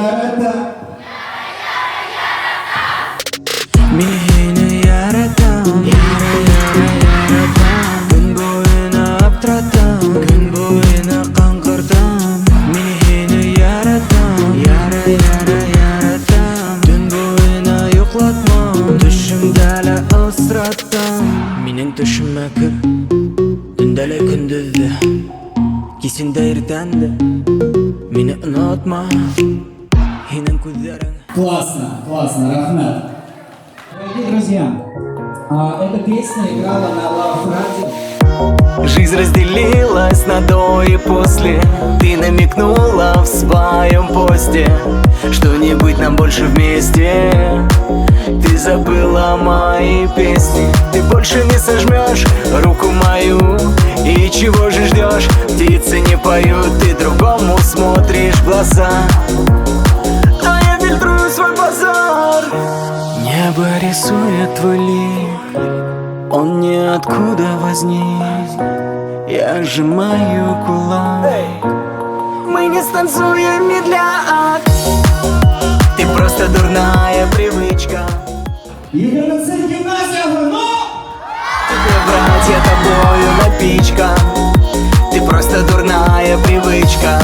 yaratan. Meni yaratan, yaratan. Gün boyuna aptiratam, gün boyuna qanqirtam. Meni yaratan, yaratan. Gün boyuna yo'qlatmam, tushimda o'siratam. Mening tushimga kir, tundala kunduzda, kesinda ertanda. Meni unutma, sening ko'zlaring. Классно, классно, Рахмат. Дорогие друзья, эта песня играла на Love Radio. Жизнь разделилась на до и после. Ты намекнула в своем посте, что не быть нам больше вместе. Ты забыла мои песни. Ты больше не сожмешь руку мою. И чего же ждешь? Птицы не поют, ты другому смотришь в глаза, а я фильтрую свой базар. Небо рисует твой лик, он ниоткуда возник. Я сжимаю кулак, мы не станцуем медляк. Ты просто дурная привычка. Игорь Нацин, гимназия, ну! Тебе братья тобою напичка. Ты просто дурная привычка.